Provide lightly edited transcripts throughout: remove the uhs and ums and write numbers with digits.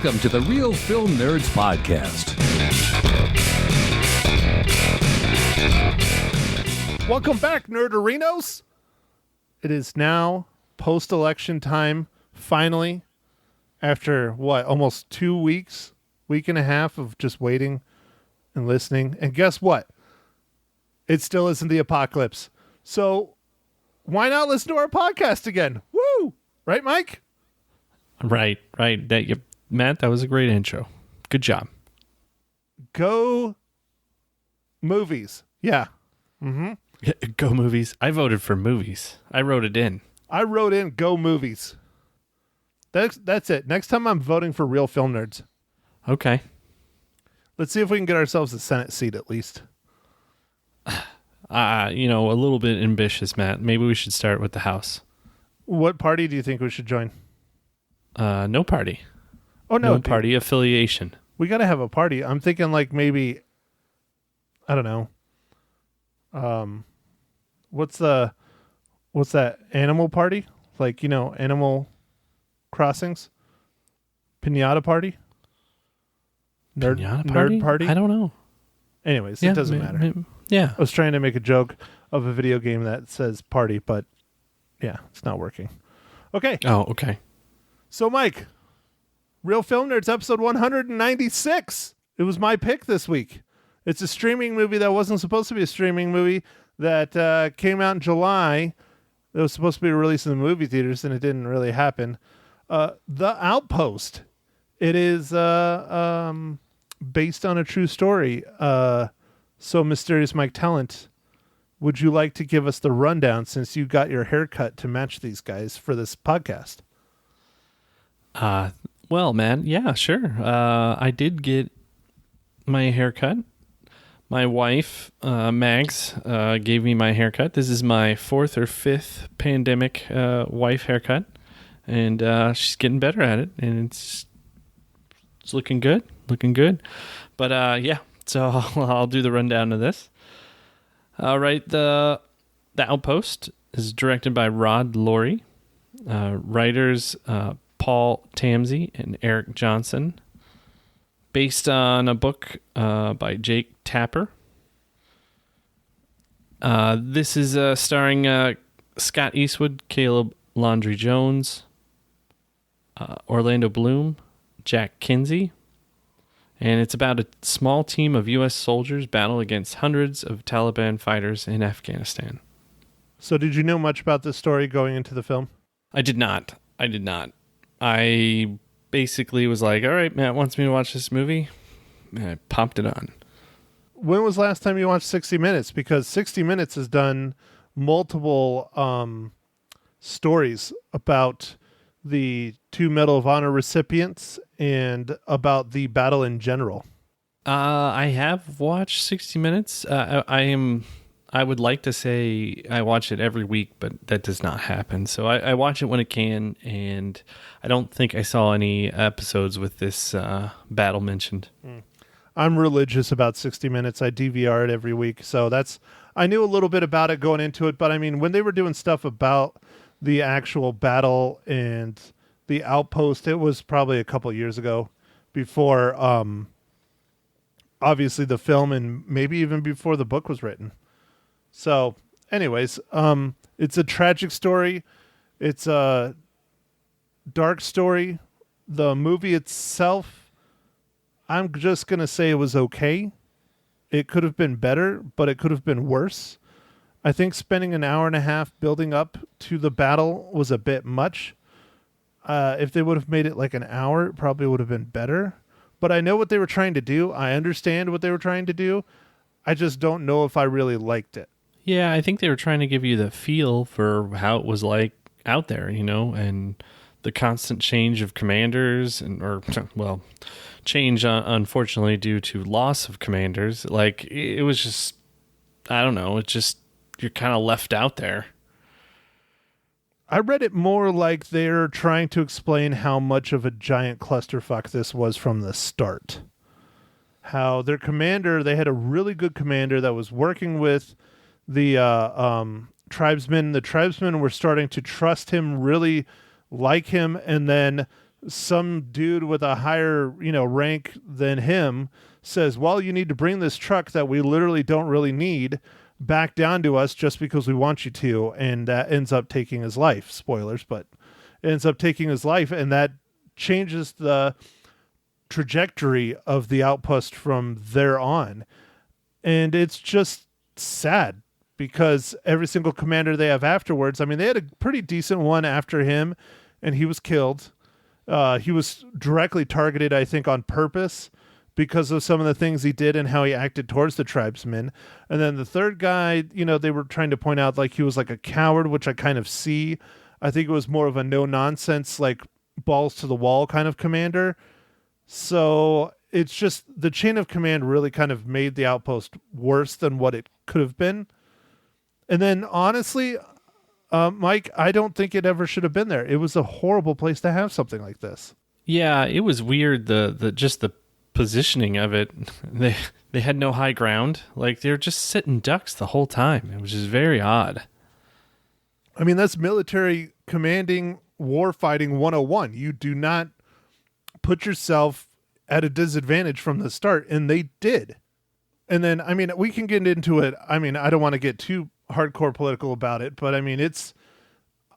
Welcome to the Real Film Nerds Podcast. Welcome back, Nerdarinos. It is now post-election time, finally, after, almost 2 weeks, week and a half of just waiting and listening. And guess what? It still isn't the apocalypse. So why not listen to our podcast again? Woo! Right, Mike? Right. Matt, that was a great intro. Good job. Go movies. Yeah. Mm-hmm. Go movies. I voted for movies. I wrote it in. I wrote in go movies. That's it. Next time I'm voting for Real Film Nerds. Okay. Let's see if we can get ourselves a Senate seat at least. A little bit ambitious, Matt. Maybe we should start with the House. What party do you think we should join? No party. Oh, no. No party affiliation. We got to have a party. I'm thinking like maybe, I don't know. What's that animal party? Like, Animal Crossings? Pinata party? Nerd party? I don't know. Anyways, it doesn't matter. Yeah. I was trying to make a joke of a video game that says party, but yeah, it's not working. Okay. Oh, okay. So, Mike, Real Film Nerds episode 196. It was my pick this week. It's a streaming movie that wasn't supposed to be a streaming movie that came out in July. It was supposed to be released in the movie theaters, and it didn't really happen. The Outpost. It is based on a true story. So, Mysterious Mike Talent, would you like to give us the rundown since you got your haircut to match these guys for this podcast? Well, man, yeah, sure. I did get my haircut. My wife, Mags, gave me my haircut. This is my 4th or 5th pandemic wife haircut, and she's getting better at it, and it's looking good, But yeah, so I'll do the rundown of this. All right, the Outpost is directed by Rod Laurie. Writers Paul Tamsey and Eric Johnson. Based on a book by Jake Tapper. This is starring Scott Eastwood, Caleb Landry Jones, Orlando Bloom, Jack Kinsey. And it's about a small team of U.S. soldiers battle against hundreds of Taliban fighters in Afghanistan. So did you know much about this story going into the film? I did not. I basically was like, all right, Matt wants me to watch this movie. And I popped it on. When was the last time you watched 60 Minutes? Because 60 Minutes has done multiple stories about the 2 Medal of Honor recipients and about the battle in general. I have watched 60 Minutes. I would like to say I watch it every week, but that does not happen. So I watch it when it can, and I don't think I saw any episodes with this battle mentioned. I'm religious about 60 Minutes. I DVR it every week. So I knew a little bit about it going into it, but I mean, when they were doing stuff about the actual battle and the Outpost, it was probably a couple years ago before, obviously the film and maybe even before the book was written. So, anyways, it's a tragic story. It's a dark story. The movie itself, I'm just going to say it was okay. It could have been better, but it could have been worse. I think spending an hour and a half building up to the battle was a bit much. If they would have made it like an hour, it probably would have been better. But I know what they were trying to do. I understand what they were trying to do. I just don't know if I really liked it. Yeah, I think they were trying to give you the feel for how it was like out there, and the constant change of commanders change, unfortunately, due to loss of commanders. Like, it was just, I don't know, you're kind of left out there. I read it more like they're trying to explain how much of a giant clusterfuck this was from the start. How their commander, they had a really good commander that was working with the tribesmen. The tribesmen were starting to trust him, really like him, and then some dude with a higher, rank than him says, well, you need to bring this truck that we literally don't really need back down to us just because we want you to. And that ends up taking his life. Spoilers, but ends up taking his life. And that changes the trajectory of the Outpost from there on. And it's just sad because every single commander they have afterwards, I mean, they had a pretty decent one after him and he was killed. He was directly targeted, I think, on purpose because of some of the things he did and how he acted towards the tribesmen. And then the third guy, they were trying to point out like he was like a coward, which I kind of see. I think it was more of a no nonsense, like balls to the wall kind of commander. So it's just the chain of command really kind of made the Outpost worse than what it could have been. And then honestly, Mike, I don't think it ever should have been there. It was a horrible place to have something like this. Yeah, it was weird. The just the positioning of it. They had no high ground. Like they were just sitting ducks the whole time. It was just very odd. I mean, that's military commanding, war fighting 101. You do not put yourself at a disadvantage from the start, and they did. And then, I mean, we can get into it. I mean, I don't want to get too hardcore political about it, but I mean,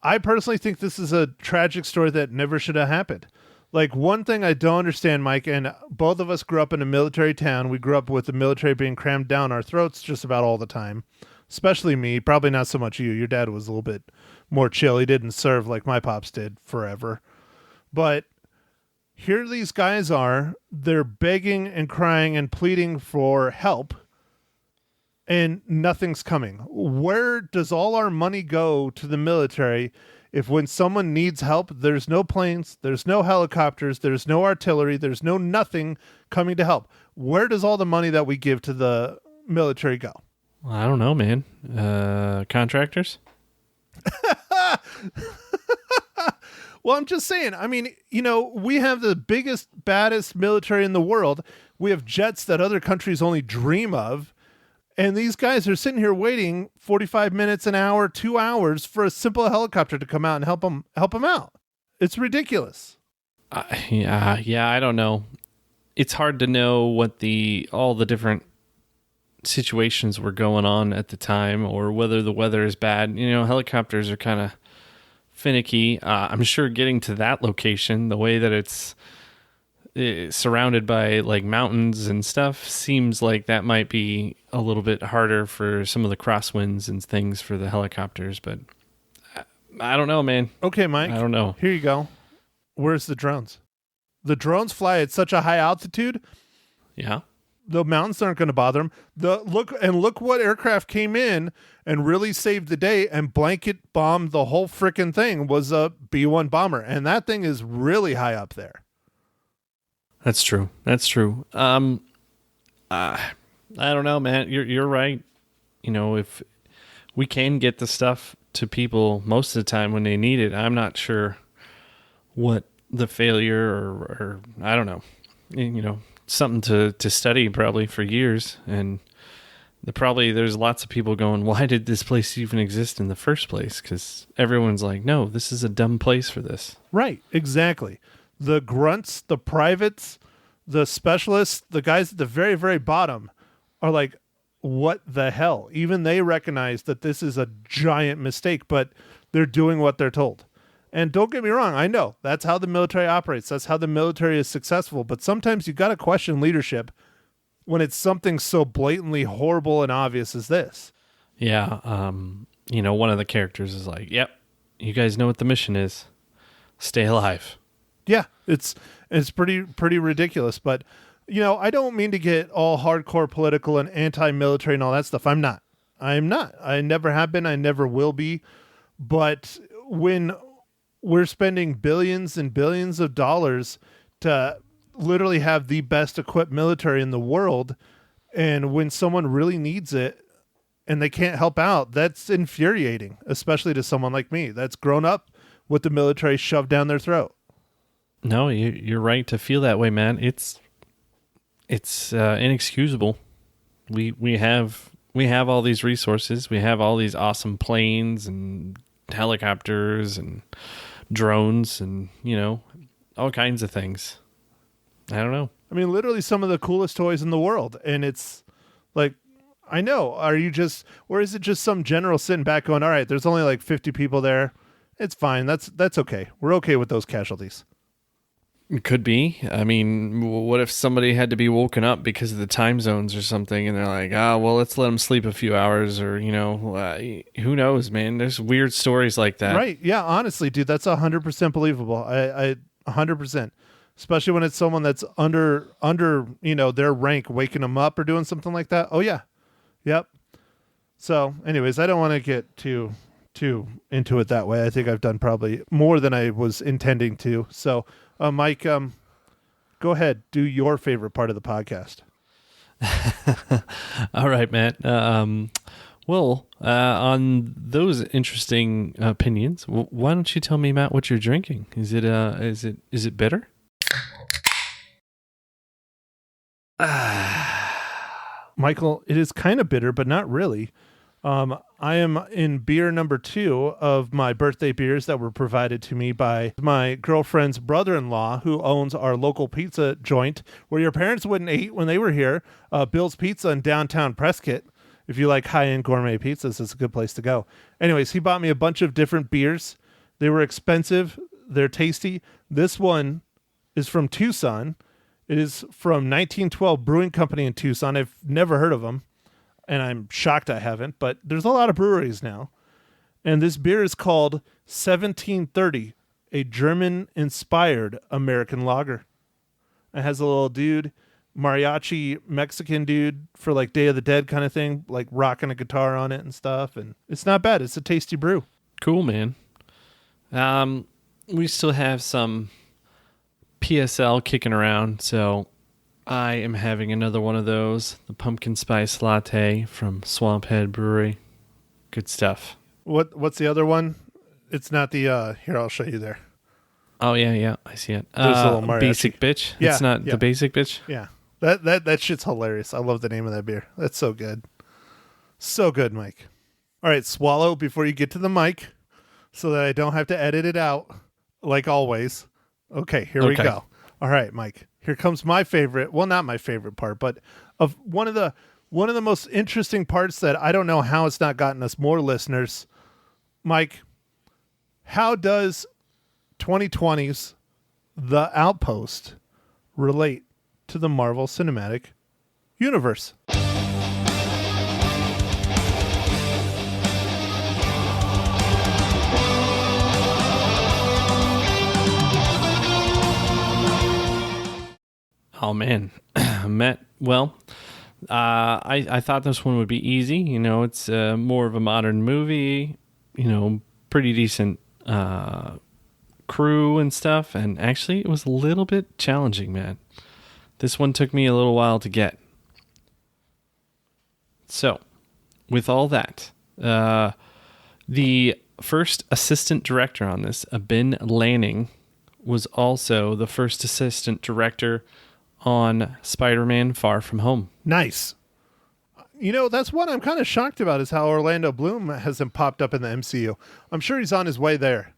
I personally think this is a tragic story that never should have happened. Like, one thing I don't understand, Mike, and both of us grew up in a military town. We grew up with the military being crammed down our throats just about all the time, especially me. Probably not so much you. Your dad was a little bit more chill. He didn't serve like my pops did forever. But here these guys are. They're begging and crying and pleading for help, and nothing's coming. Where does all our money go to the military if when someone needs help, there's no planes, there's no helicopters, there's no artillery, there's no nothing coming to help? Where does all the money that we give to the military go? Well, I don't know, man. Contractors? Well, I'm just saying, I mean, we have the biggest, baddest military in the world. We have jets that other countries only dream of. And these guys are sitting here waiting 45 minutes, an hour, 2 hours for a simple helicopter to come out and help them out. It's ridiculous. Yeah, I don't know. It's hard to know what all the different situations were going on at the time or whether the weather is bad. Helicopters are kind of finicky. I'm sure getting to that location, the way that it's surrounded by like mountains and stuff, seems like that might be a little bit harder for some of the crosswinds and things for the helicopters, but I don't know, man. Okay, Mike. I don't know. Here you go. Where's the drones? The drones fly at such a high altitude. Yeah. The mountains aren't going to bother them. Look what aircraft came in and really saved the day and blanket bombed the whole frickin' thing was a B-1 bomber. And that thing is really high up there. That's true. I don't know, man. You're right. If we can get the stuff to people most of the time when they need it, I'm not sure what the failure or I don't know. Something to study probably for years. And there's lots of people going, why did this place even exist in the first place? Because everyone's like, no, this is a dumb place for this. Right. Exactly. The grunts, the privates, the specialists, the guys at the very, very bottom are like, what the hell? Even they recognize that this is a giant mistake, but they're doing what they're told. And don't get me wrong, I know that's how the military operates. That's how the military is successful. But sometimes you got to question leadership when it's something so blatantly horrible and obvious as this. Yeah. One of the characters is like, yep, you guys know what the mission is. Stay alive. Yeah, it's pretty ridiculous. But, I don't mean to get all hardcore political and anti-military and all that stuff. I'm not. I never have been. I never will be. But when we're spending billions and billions of dollars to literally have the best equipped military in the world, and when someone really needs it and they can't help out, that's infuriating, especially to someone like me that's grown up with the military shoved down their throat. No, you're right to feel that way, man. It's inexcusable. We have all these resources. We have all these awesome planes and helicopters and drones, and all kinds of things. I don't know. I mean, literally some of the coolest toys in the world. And it's like, I know. Or is it just some general sitting back going, all right, there's only like 50 people there. It's fine. That's okay. We're okay with those casualties. It could be. I mean, what if somebody had to be woken up because of the time zones or something, and they're like, well, let's let them sleep a few hours, or, who knows, man? There's weird stories like that. Right. Yeah, honestly, dude, that's 100% believable. I 100%. Especially when it's someone that's under their rank, waking them up or doing something like that. Oh, yeah. Yep. So, anyways, I don't want to get too into it that way. I think I've done probably more than I was intending to. So, Mike, go ahead. Do your favorite part of the podcast. All right, Matt. Well, on those interesting opinions, why don't you tell me, Matt, what you're drinking? Is it bitter? Michael, it is kind of bitter, but not really. I am in beer number 2 of my birthday beers that were provided to me by my girlfriend's brother-in-law, who owns our local pizza joint where your parents wouldn't eat when they were here, Bill's Pizza in downtown Prescott. If you like high-end gourmet pizzas, it's a good place to go. Anyways, he bought me a bunch of different beers. They were expensive. They're tasty. This one is from Tucson. It is from 1912 Brewing Company in Tucson. I've never heard of them, and I'm shocked I haven't, but there's a lot of breweries now. And this beer is called 1730, a German-inspired American lager. It has a little dude, mariachi Mexican dude for like Day of the Dead kind of thing, like rocking a guitar on it and stuff. And it's not bad. It's a tasty brew. Cool, man. We still have some PSL kicking around, so I am having another one of those, the pumpkin spice latte from Swamphead Brewery. Good stuff. What's the other one? It's not the here, I'll show you there. Oh yeah, I see it. There's a little mariachi. Basic bitch. Yeah, it's not the basic bitch. Yeah. That shit's hilarious. I love the name of that beer. That's so good. So good, Mike. All right, swallow before you get to the mic so that I don't have to edit it out like always. Okay, here we go. All right, Mike. Here comes my favorite. Well, not my favorite part, but of one of the most interesting parts that I don't know how it's not gotten us more listeners. Mike, how does 2020's The Outpost relate to the Marvel Cinematic Universe? Oh man, Matt. Well, I thought this one would be easy. It's more of a modern movie. Pretty decent crew and stuff. And actually, it was a little bit challenging, man. This one took me a little while to get. So, with all that, the first assistant director on this, Ben Lanning, was also the first assistant director on Spider-Man Far From Home. Nice. That's what I'm kind of shocked about is how Orlando Bloom hasn't popped up in the MCU. I'm sure he's on his way there.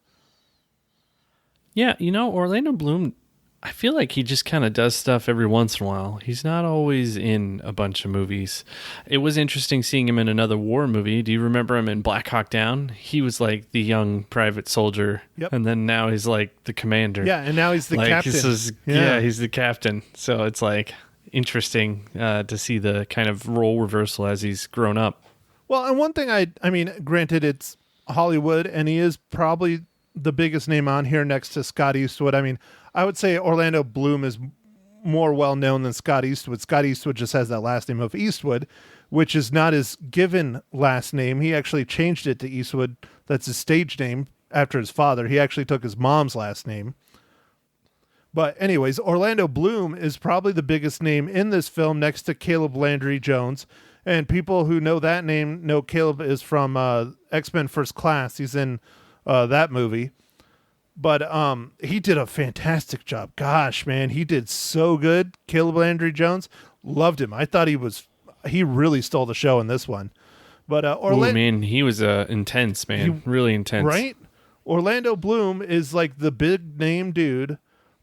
Yeah, Orlando Bloom, I feel like he just kind of does stuff every once in a while. He's not always in a bunch of movies. It was interesting seeing him in another war movie. Do you remember him in Black Hawk Down? He was like the young private soldier. Yep. And then now he's like the commander. Yeah, and now he's the captain. He's the captain. So it's like interesting to see the kind of role reversal as he's grown up. Well, and one thing I mean, granted it's Hollywood and he is probably the biggest name on here next to Scott Eastwood. I mean, I would say Orlando Bloom is more well-known than Scott Eastwood. Scott Eastwood just has that last name of Eastwood, which is not his given last name. He actually changed it to Eastwood. That's his stage name after his father. He actually took his mom's last name. But anyways, Orlando Bloom is probably the biggest name in this film next to Caleb Landry Jones. And people who know that name know Caleb is from X-Men First Class. He's in that movie. But he did a fantastic job. Gosh, man, he did so good. Caleb Landry Jones, loved him. I thought he really stole the show in this one. But man, he was intense, man. Really intense. Right? Orlando Bloom is like the big name dude,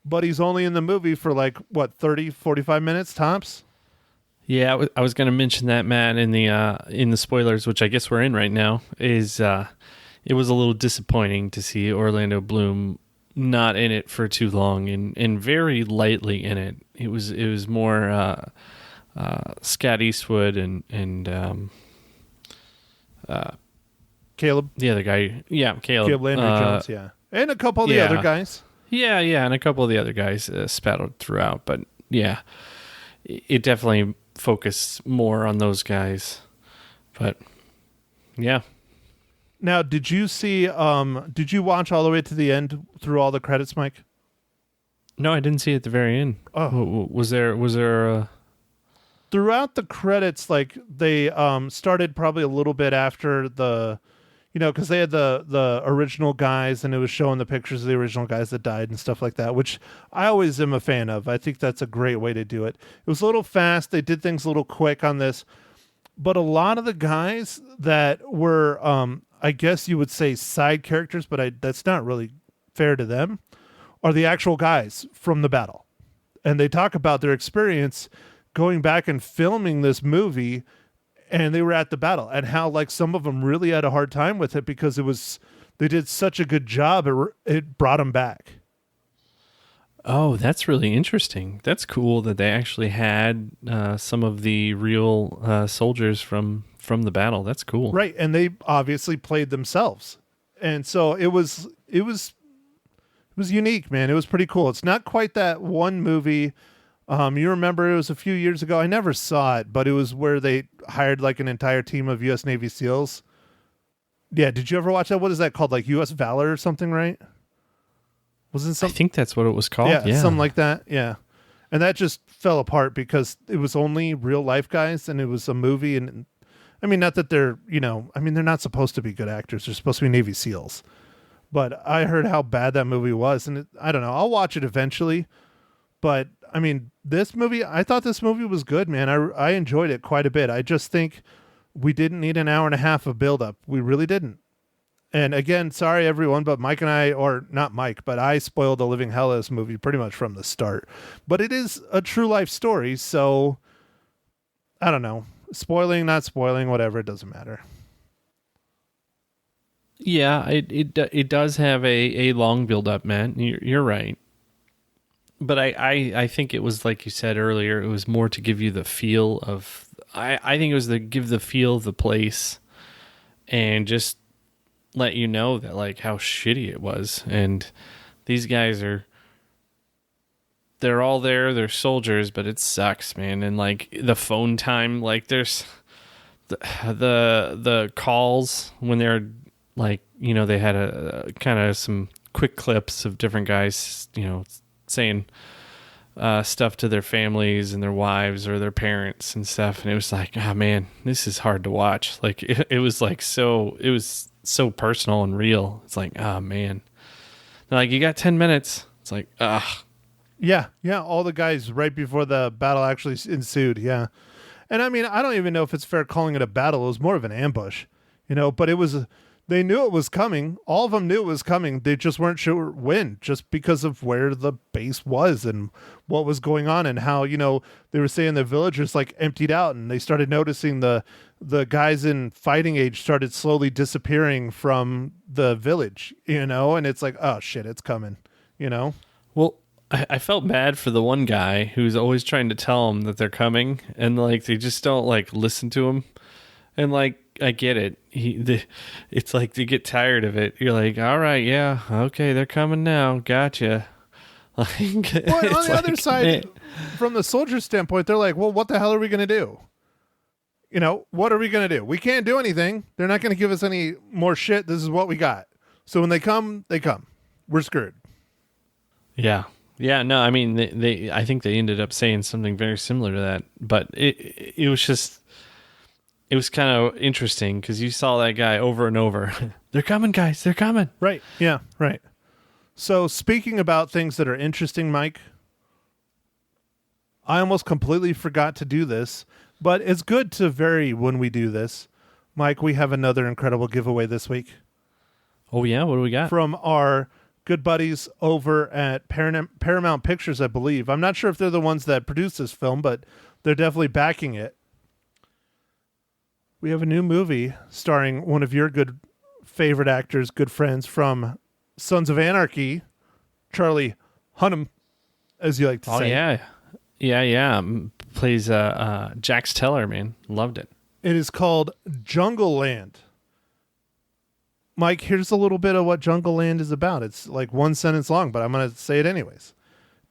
but he's only in the movie for like, what, 30, 45 minutes tops? Yeah, I was going to mention that, Matt, in the spoilers, which I guess we're in right now. Is it was a little disappointing to see Orlando Bloom not in it for too long and very lightly in it. It was more Scott Eastwood and Caleb. the other guy. Yeah, Caleb Landry Jones, yeah. And a couple of the other guys. Yeah, and a couple of the other guys spattered throughout. But yeah, it definitely focused more on those guys. But yeah. Now, did you watch all the way to the end through all the credits, Mike? No, I didn't see it at the very end. Oh. Was there Throughout the credits, like they started probably a little bit after the, because they had the original guys and it was showing the pictures of the original guys that died and stuff like that, which I always am a fan of. I think that's a great way to do it. It was a little fast. They did things a little quick on this, but a lot of the guys that were, I guess you would say side characters, but that's not really fair to them, are the actual guys from the battle. And they talk about their experience going back and filming this movie, and they were at the battle, and how like some of them really had a hard time with it because they did such a good job. It brought them back. Oh, that's really interesting. That's cool that they actually had some of the real soldiers from the battle. That's cool. Right. And they obviously played themselves. And so it was unique, man. It was pretty cool. It's not quite that one movie. You remember it was a few years ago. I never saw it, but it was where they hired like an entire team of U.S. Navy SEALs. Yeah. Did you ever watch that? What is that called? Like U.S. Valor or something, right? Wasn't something? I think that's what it was called. Yeah, something like that. Yeah. And that just fell apart because it was only real life guys and it was a movie. And I mean, not that they're, they're not supposed to be good actors. They're supposed to be Navy SEALs. But I heard how bad that movie was. And I don't know. I'll watch it eventually. But I mean, I thought this movie was good, man. I enjoyed it quite a bit. I just think we didn't need an hour and a half of buildup. We really didn't. And again, sorry everyone, but Mike and I spoiled the living hell of this movie pretty much from the start. But it is a true life story, so I don't know. Spoiling, not spoiling, whatever, it doesn't matter. Yeah, it does have a long build up, man. You're right. But I think it was like you said earlier, it was more to give you the feel of I think it was to give the feel of the place and just let you know that like how shitty it was. And these guys they're all there, they're soldiers, but it sucks, man. And like the phone time, like there's the calls when they're like, they had a kind of some quick clips of different guys, saying stuff to their families and their wives or their parents and stuff. And it was like, oh man, this is hard to watch. Like it was like, it was so personal and real. It's like, oh man, they're like, you got 10 minutes. It's like, yeah. All the guys right before the battle actually ensued. Yeah. And I mean, I don't even know if it's fair calling it a battle. It was more of an ambush, but they knew it was coming. All of them knew it was coming. They just weren't sure when, just because of where the base was and what was going on and how, they were saying the villagers like emptied out and they started noticing the guys in fighting age started slowly disappearing from the village, and it's like, oh shit, it's coming, Well, I felt bad for the one guy who's always trying to tell them that they're coming and like, they just don't like listen to him. And like, I get it. It's like they get tired of it. You're like, all right, yeah, okay, they're coming now. Gotcha. But on the other side, from the soldier standpoint, they're like, well, what the hell are we going to do? What are we going to do? We can't do anything. They're not going to give us any more shit. This is what we got. So when they come, they come. We're screwed. Yeah. Yeah, no, I mean, I think they ended up saying something very similar to that. But it was just... It was kind of interesting because you saw that guy over and over. They're coming, guys. They're coming. Right. Yeah. Right. So speaking about things that are interesting, Mike, I almost completely forgot to do this, but it's good to vary when we do this. Mike, we have another incredible giveaway this week. Oh, yeah? What do we got? From our good buddies over at Paramount Pictures, I believe. I'm not sure if they're the ones that produced this film, but they're definitely backing it. We have a new movie starring one of your good favorite actors, good friends from Sons of Anarchy, Charlie Hunnam, as you like to say. Oh, yeah. Plays Jax Teller, man. Loved it. It is called Jungle Land. Mike, here's a little bit of what Jungle Land is about. It's like one sentence long, but I'm going to say it anyways.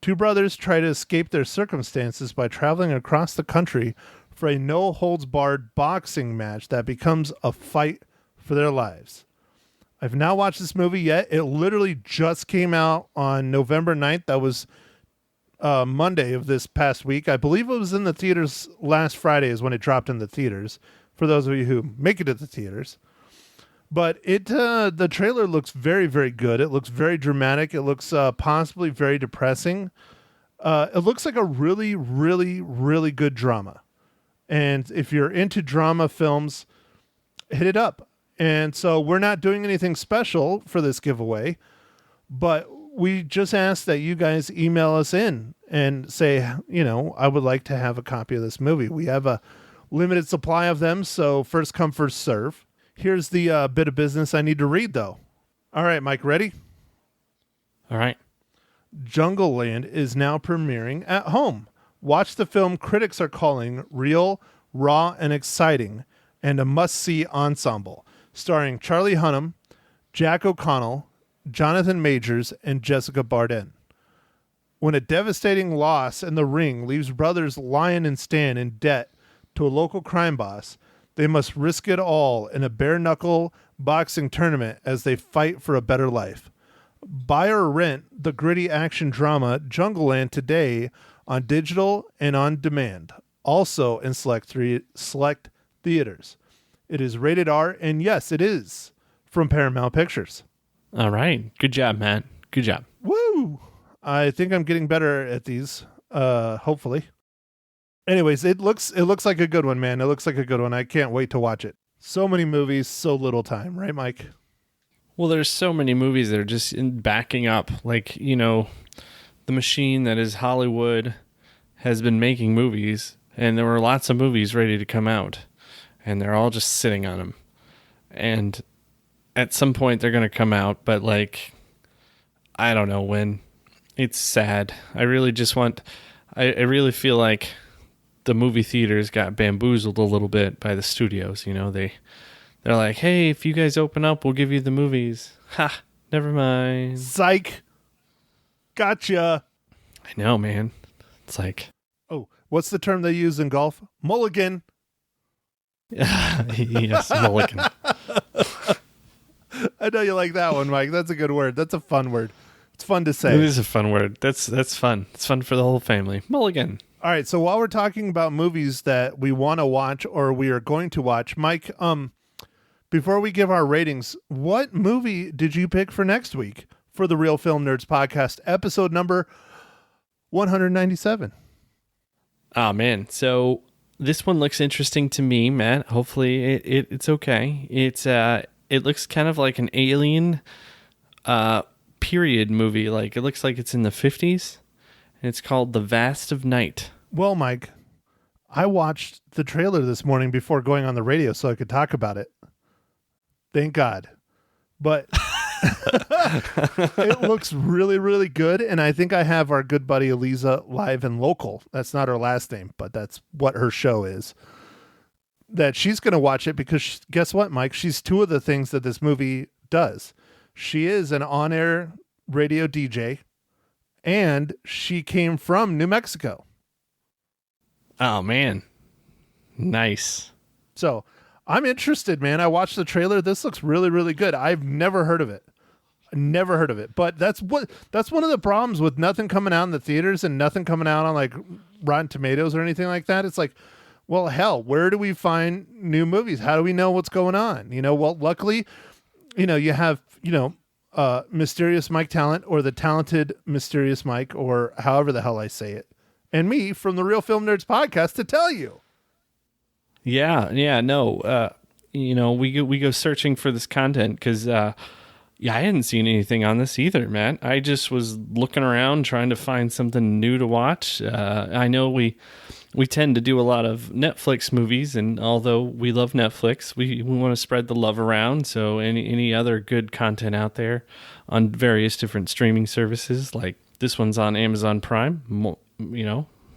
Two brothers try to escape their circumstances by traveling across the country for a no-holds-barred boxing match that becomes a fight for their lives. I've not watched this movie yet. It literally just came out on November 9th. That was Monday of this past week. I believe it was in the theaters last Friday is when it dropped in the theaters, for those of you who make it to the theaters. But the trailer looks very, very good. It looks very dramatic. It looks possibly very depressing. It looks like a really, really, really good drama. And if you're into drama films, hit it up. And so we're not doing anything special for this giveaway, but we just ask that you guys email us in and say, I would like to have a copy of this movie. We have a limited supply of them, so first come, first serve. Here's the bit of business I need to read, though. All right, Mike, ready? All right. Jungle Land is now premiering at home. Watch the film critics are calling real, raw, and exciting, and a must-see ensemble, starring Charlie Hunnam, Jack O'Connell, Jonathan Majors, and Jessica Bardem. When a devastating loss in the ring leaves brothers Lion and Stan in debt to a local crime boss, they must risk it all in a bare-knuckle boxing tournament as they fight for a better life. Buy or rent the gritty action drama Jungle Land today on digital and on demand, also in select theaters. It is rated R, and yes, it is from Paramount Pictures. All right. Good job, Matt. Good job. Woo! I think I'm getting better at these, hopefully. Anyways, it looks like a good one, man. It looks like a good one. I can't wait to watch it. So many movies, so little time, right, Mike? Well, there's so many movies that are just backing up. Like, the machine that is Hollywood has been making movies, and there were lots of movies ready to come out, and they're all just sitting on them. And at some point they're going to come out, but I don't know when. It's sad. I really feel like the movie theaters got bamboozled a little bit by the studios. They're like, hey, if you guys open up, we'll give you the movies. Ha, never mind. Psych. Gotcha. I know, man. It's like... Oh, what's the term they use in golf? Mulligan. Yes, mulligan. I know you like that one, Mike. That's a good word. That's a fun word. It's fun to say. It is a fun word. That's fun. It's fun for the whole family. Mulligan. All right, so while we're talking about movies that we want to watch or we are going to watch, Mike, before we give our ratings, what movie did you pick for next week for the Real Film Nerds podcast, episode number 197? Oh, man. So this one looks interesting to me, Matt. Hopefully it's okay. It looks kind of like an alien period movie. Like, it looks like it's in the 50s. And it's called The Vast of Night. Well, Mike, I watched the trailer this morning before going on the radio so I could talk about it. Thank God. But it looks really, really good. And I think I have our good buddy Eliza live and local. That's not her last name, but that's what her show is. That she's going to watch it because guess what, Mike? She's two of the things that this movie does. She is an on-air radio DJ, and she came from New Mexico. Oh, man. Nice. So I'm interested, man. I watched the trailer. This looks really, really good. I've never heard of it. But that's one of the problems with nothing coming out in the theaters and nothing coming out on like Rotten Tomatoes or anything like that. It's like, well, hell, where do we find new movies? How do we know what's going on? Well, luckily, you have, Mysterious Mike Talent, or the Talented Mysterious Mike, or however the hell I say it, and me from the Real Film Nerds podcast to tell you. Yeah, no. We go searching for this content because, Yeah, I hadn't seen anything on this either, Matt. I just was looking around trying to find something new to watch. I know we tend to do a lot of Netflix movies, and although we love Netflix, we want to spread the love around. So any other good content out there on various different streaming services, like this one's on Amazon Prime,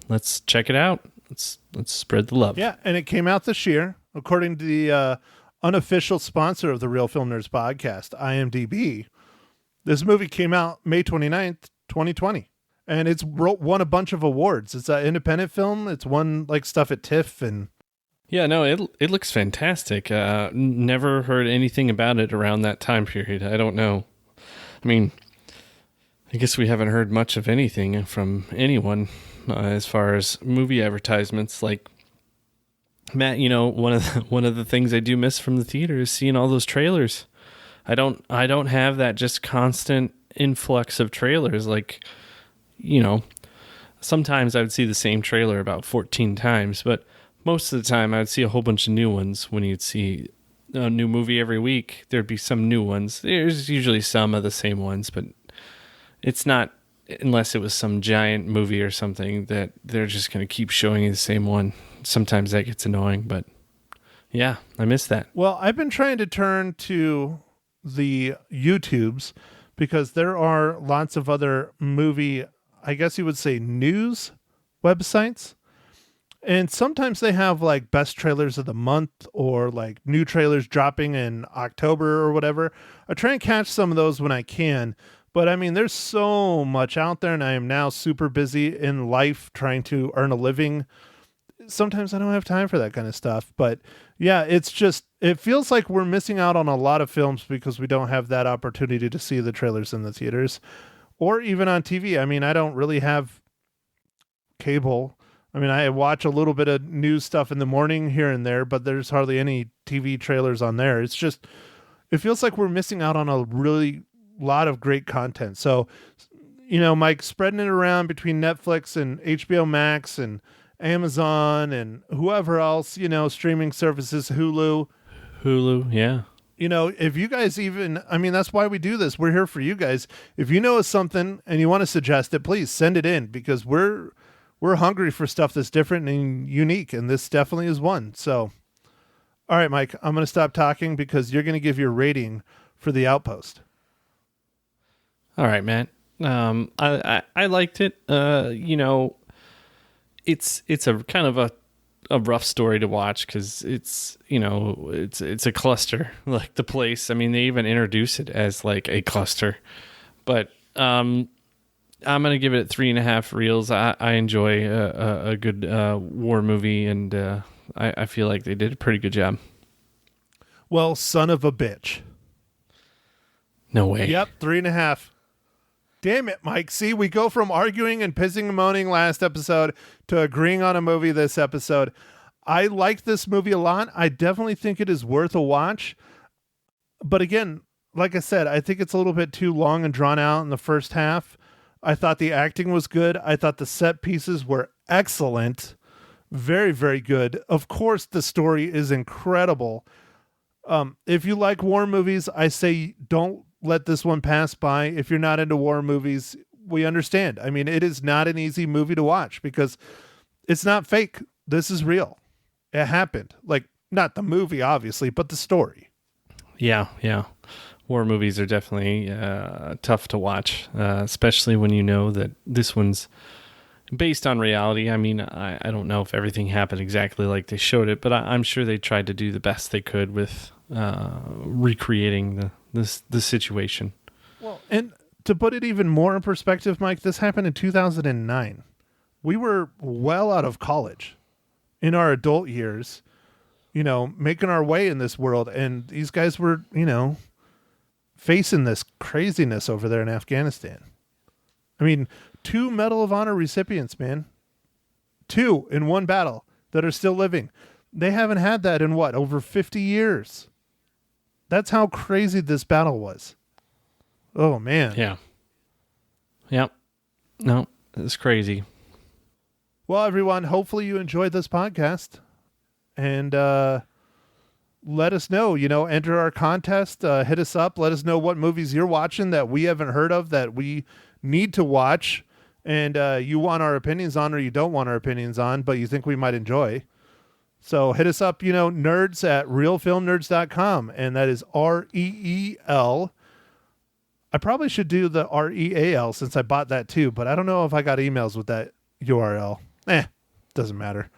let's check it out. Let's spread the love. Yeah, and it came out this year, according to the unofficial sponsor of the Real Film Nerds podcast, IMDb. This movie came out May 29th, 2020. And it's won a bunch of awards. It's an independent film. It's won like stuff at TIFF and... Yeah, no, it looks fantastic. Never heard anything about it around that time period. I don't know. I mean, I guess we haven't heard much of anything from anyone as far as movie advertisements. Like, Matt, one of the things I do miss from the theater is seeing all those trailers. I don't have that just constant influx of trailers. Like, sometimes I would see the same trailer about 14 times, but most of the time I would see a whole bunch of new ones. When you'd see a new movie every week, there'd be some new ones. There's usually some of the same ones, but it's not, unless it was some giant movie or something, that they're just going to keep showing you the same one. Sometimes that gets annoying, but yeah, I miss that. Well, I've been trying to turn to the YouTubes because there are lots of other movie, I guess you would say, news websites. And sometimes they have like best trailers of the month or like new trailers dropping in October or whatever. I try and catch some of those when I can. But I mean, there's so much out there, and I am now super busy in life trying to earn a living. Sometimes I don't have time for that kind of stuff. But yeah, it feels like we're missing out on a lot of films because we don't have that opportunity to see the trailers in the theaters or even on TV. I mean, I don't really have cable. I mean, I watch a little bit of news stuff in the morning here and there, but there's hardly any TV trailers on there. It feels like we're missing out on a really lot of great content. So, Mike, spreading it around between Netflix and HBO Max and Amazon and whoever else, streaming services, Hulu, yeah. If you guys that's why we do this. We're here for you guys. If you know of something and you want to suggest it, please send it in because we're hungry for stuff that's different and unique, and this definitely is one. So, all right, Mike, I'm going to stop talking because you're going to give your rating for The Outpost. All right, Matt. I liked it. It's a kind of a rough story to watch because it's a cluster, like the place. I mean, they even introduce it as like a cluster, but I'm gonna give it 3.5 reels. I enjoy a good war movie, and I feel like they did a pretty good job. Well, son of a bitch. No way. Yep, 3.5. Damn it, Mike. See, we go from arguing and pissing and moaning last episode to agreeing on a movie this episode. I like this movie a lot. I definitely think it is worth a watch. But again, like I said, I think it's a little bit too long and drawn out in the first half. I thought the acting was good. I thought the set pieces were excellent. Very, very good. Of course, the story is incredible. If you like war movies, I say don't let this one pass by. If you're not into war movies, we understand. I mean, it is not an easy movie to watch because it's not fake. This is real. It happened. Like, not the movie, obviously, but the story. Yeah. War movies are definitely tough to watch, especially when you know that this one's based on reality. I mean, I don't know if everything happened exactly like they showed it, but I'm sure they tried to do the best they could with recreating the situation. Well, and to put it even more in perspective, Mike, this happened in 2009. We were well out of college in our adult years, making our way in this world. And these guys were, facing this craziness over there in Afghanistan. I mean, 2 Medal of Honor recipients, man. 2 in one battle that are still living. They haven't had that in over 50 years. That's how crazy this battle was. Oh, man. Yeah. Yep. No, it's crazy. Well, everyone, hopefully you enjoyed this podcast. And let us know, enter our contest, hit us up, let us know what movies you're watching that we haven't heard of that we need to watch, and you want our opinions on, or you don't want our opinions on, but you think we might enjoy. So hit us up, nerds at realfilmnerds.com, and that is REEL. I probably should do the REAL since I bought that too, but I don't know if I got emails with that URL. Doesn't matter.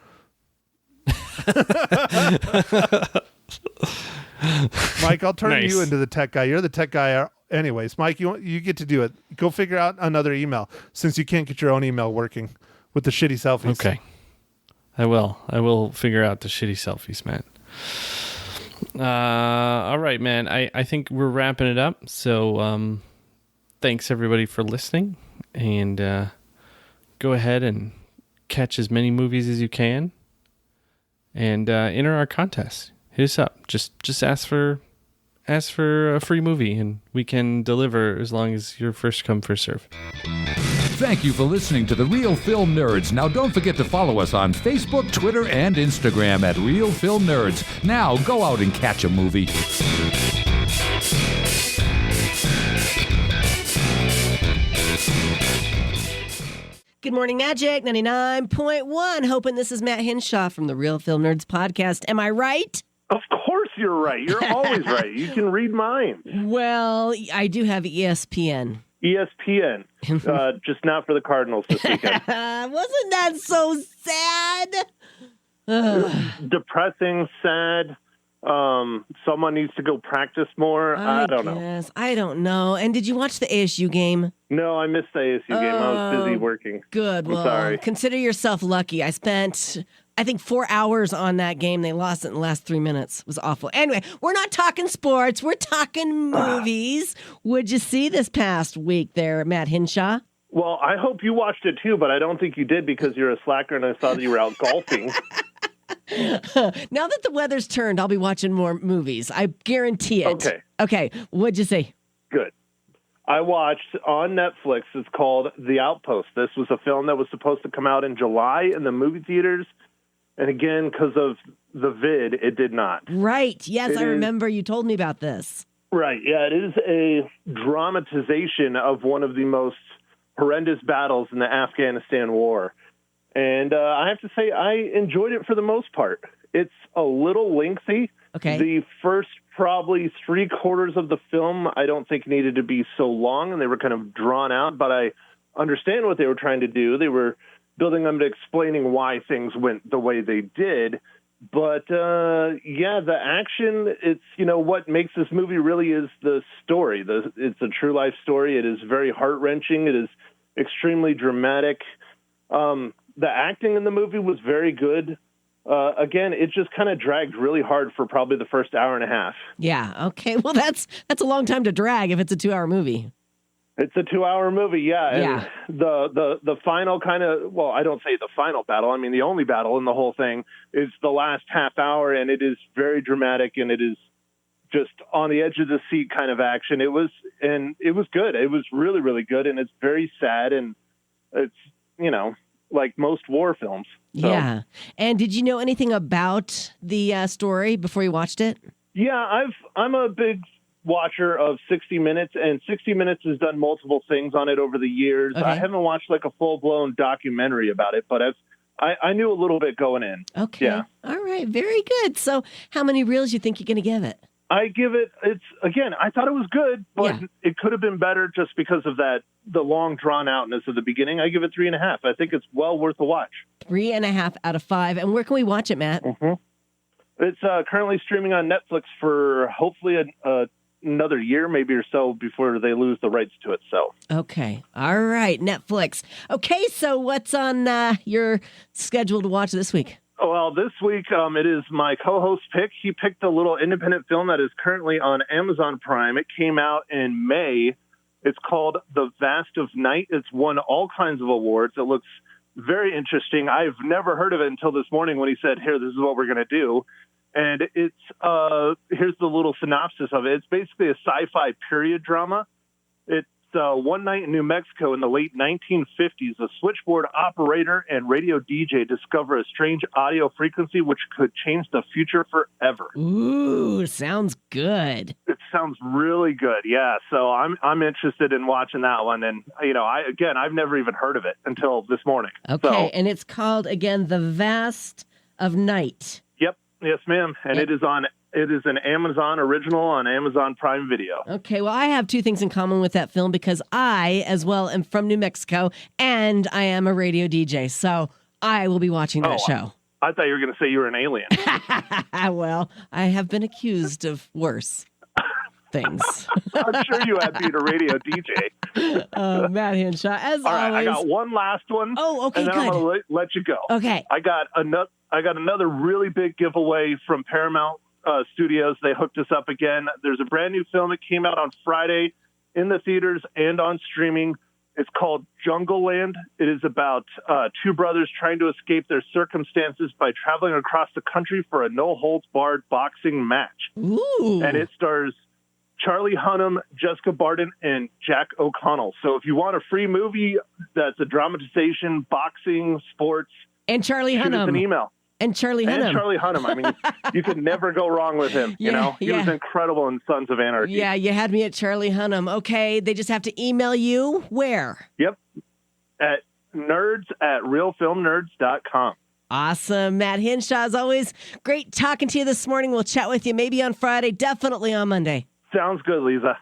Mike, I'll turn you into the tech guy. You're the tech guy anyways. Mike, you get to do it. Go figure out another email since you can't get your own email working with the shitty selfies. Okay. I will figure out the shitty selfies, man. All right, man. I think we're wrapping it up. So thanks, everybody, for listening. And go ahead and catch as many movies as you can. And enter our contest. Hit us up. Just ask for a free movie, and we can deliver as long as you're first come, first serve. Thank you for listening to The Real Film Nerds. Now, don't forget to follow us on Facebook, Twitter, and Instagram at Real Film Nerds. Now, go out and catch a movie. Good morning, Magic 99.1. Hoping this is Matt Hinshaw from the Real Film Nerds podcast. Am I right? Of course you're right. You're always right. You can read minds. Well, I do have ESPN. ESPN, just not for the Cardinals this weekend. Wasn't that so sad? Depressing, sad. Someone needs to go practice more. I don't know. I don't know. And did you watch the ASU game? No, I missed the ASU game. I was busy working. Good. Well, sorry. Consider yourself lucky. I spent, I think, 4 hours on that game. They lost it in the last 3 minutes. It was awful. Anyway, we're not talking sports. We're talking movies. What'd you see this past week there, Matt Hinshaw? Well, I hope you watched it too, but I don't think you did because you're a slacker and I saw that you were out golfing. Now that the weather's turned, I'll be watching more movies. I guarantee it. Okay. What'd you see? Good. I watched on Netflix. It's called The Outpost. This was a film that was supposed to come out in July in the movie theaters. And again, because of the vid, it did not. Right. Yes, I remember you told me about this. Right. Yeah, it is a dramatization of one of the most horrendous battles in the Afghanistan war. And I have to say, I enjoyed it for the most part. It's a little lengthy. Okay. The first probably 3/4 of the film I don't think needed to be so long, and they were kind of drawn out, but I understand what they were trying to do. They were building them to explaining why things went the way they did. But, the action, it's, what makes this movie really is the story. It's a true life story. It is very heart-wrenching. It is extremely dramatic. The acting in the movie was very good. Again, it just kind of dragged really hard for probably the first hour and a half. Yeah. Okay. Well, that's a long time to drag if it's a 2-hour movie. It's a 2-hour movie, yeah. And the final kind of, well, I don't say the final battle. I mean, the only battle in the whole thing is the last half hour, and it is very dramatic, and it is just on the edge of the seat kind of action. It was good. It was really, really good, and it's very sad, and it's, like most war films. So. Yeah. And did you know anything about the story before you watched it? Yeah, I'm a big watcher of 60 Minutes, and 60 Minutes has done multiple things on it over the years. Okay. I haven't watched like a full-blown documentary about it, but I knew a little bit going in. Okay. Yeah. All right. Very good. So how many reels you think you're going to give it? I give it, I thought it was good, but it could have been better just because of the long drawn outness of the beginning. I give it 3.5. I think it's well worth a watch. 3.5 out of 5. And where can we watch it, Matt? Mm-hmm. It's currently streaming on Netflix for hopefully another year, maybe or so, before they lose the rights to it. So. Okay. All right. Netflix. Okay. So what's on your schedule to watch this week? Well, this week it is my co-host pick. He picked a little independent film that is currently on Amazon Prime. It came out in May. It's called The Vast of Night. It's won all kinds of awards. It looks very interesting. I've never heard of it until this morning when he said, here, this is what we're going to do. And it's here's the little synopsis of it. It's basically a sci-fi period drama. It So one night in New Mexico in the late 1950s, a switchboard operator and radio DJ discover a strange audio frequency which could change the future forever. Ooh, sounds good. It sounds really good, yeah. So I'm interested in watching that one, and I've never even heard of it until this morning. Okay, So, and it's called again The Vast of Night. yep, yes, ma'am, and it is an Amazon original on Amazon Prime Video. Okay, well, I have two things in common with that film because I, as well, am from New Mexico, and I am a radio DJ, so I will be watching that show. I thought you were going to say you were an alien. Well, I have been accused of worse things. I'm sure you have being a radio DJ. Matt Henshaw, as All right, always. I got one last one. Oh, okay, and then good. I'm going to let you go. Okay. I got another really big giveaway from Paramount Studios. They hooked us up again. There's a brand new film that came out on Friday in the theaters and on streaming. It's called Jungle Land. It is about two brothers trying to escape their circumstances by traveling across the country for a no-holds-barred boxing match. Ooh. And it stars Charlie Hunnam, Jessica Barden, and Jack O'Connell. So if you want a free movie that's a dramatization, boxing, sports, And Charlie shoot us an Hunnam. email. And Charlie And Hunnam. Charlie Hunnam. I mean, you could never go wrong with him. He was incredible in Sons of Anarchy. Yeah, you had me at Charlie Hunnam. Okay, they just have to email you. Where? Yep. At nerds@realfilmnerds.com. Awesome. Matt Henshaw, as always, great talking to you this morning. We'll chat with you maybe on Friday, definitely on Monday. Sounds good, Lisa.